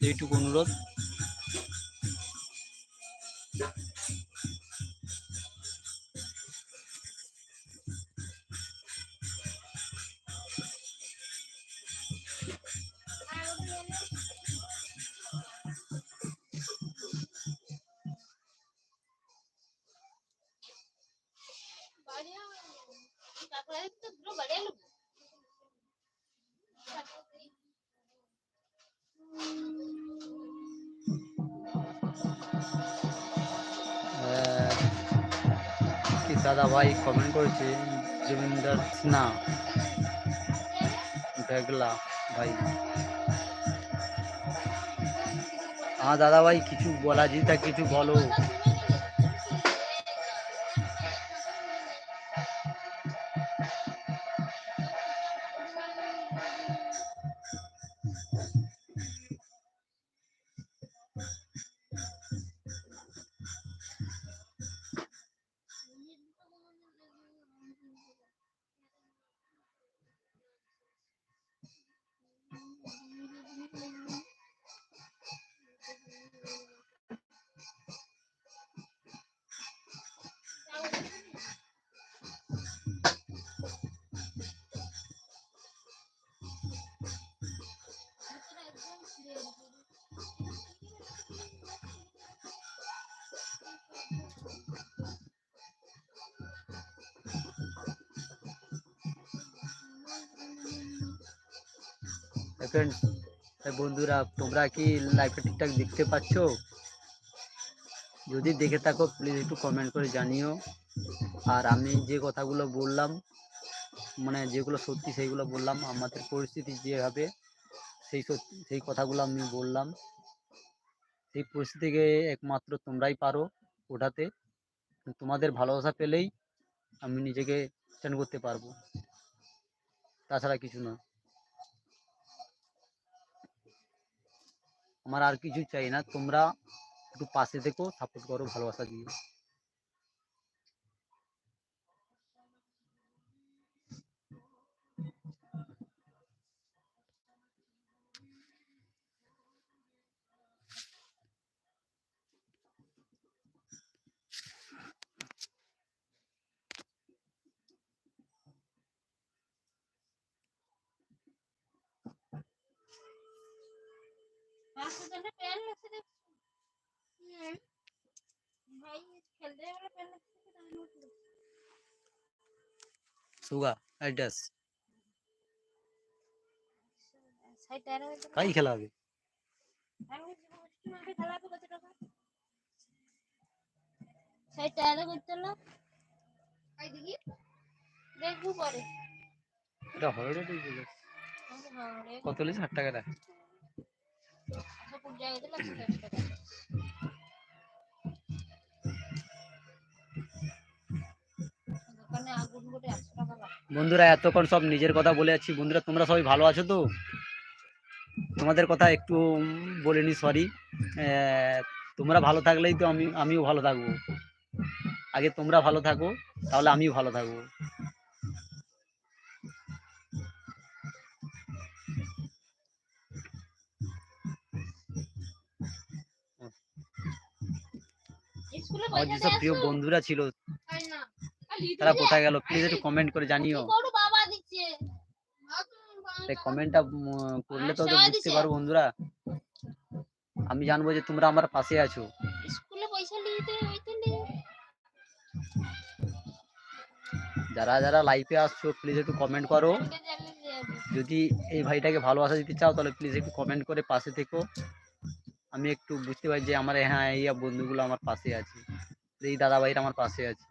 এইটুকু অনুরোধ। কি দাদা ভাই কমেন্ট করেছে জমিদার না দেখলা ভাই। হ্যাঁ দাদা ভাই কিছু বলা যেটা কিছু বলো। বন্ধুরা তোমরা কি লাইভটা ঠিকঠাক দেখতে পাচ্ছ? যদি দেখে থাকো প্লিজ একটু কমেন্ট করে জানিও। আর আমি যে কথাগুলো বললাম মানে যেগুলো সত্যি সেইগুলো বললাম, আমাদের পরিস্থিতি যেভাবে সেই কথাগুলো আমি বললাম। সেই পরিস্থিতিকে একমাত্র তোমরাই পারো ওঠাতে। তোমাদের ভালোবাসা পেলেই আমি নিজেকে স্ট্যান্ড করতে পারবো, তাছাড়া কিছু না। আমার আর কিছু চাই না, তোমরা একটু পাশে থেকো, সাপোর্ট করো, ভালোবাসা দিও। সুগা অ্যাড্রেস কাই খেলা হবে? কত লিস 60 টাকা দেয়। বন্ধুরা এতক্ষণ সব নিজের কথা বলে যাচ্ছি। বন্ধুরা তোমরা সবাই ভালো আছো তো? তোমাদের কথা একটু বলিনি, সরি। তোমরা ভালো থাকলেই তো আমিও ভালো থাকবো। আগে তোমরা ভালো থাকো, তাহলে আমিও ভালো থাকবো। আমার যেসব প্রিয় বন্ধুরা ছিল তারা কোথায় গেল প্লিজ একটু কমেন্ট করে জানিও। কমেন্টটা করলে তো বুঝতে পারবো বন্ধুরা, আমি জানবো যে তোমরা আমার পাশে আছো। যারা যারা লাইভে আসছো প্লিজ একটু কমেন্ট করো। যদি এই ভাইটাকে ভালোবাসা দিতে চাও তাহলে প্লিজ একটু কমেন্ট করে পাশে থেকো। আমি একটু বুঝতে পারি যে আমার হ্যাঁ এই বন্ধুগুলো আমার পাশে আছে, এই দাদা ভাইরা আমার পাশে আছে।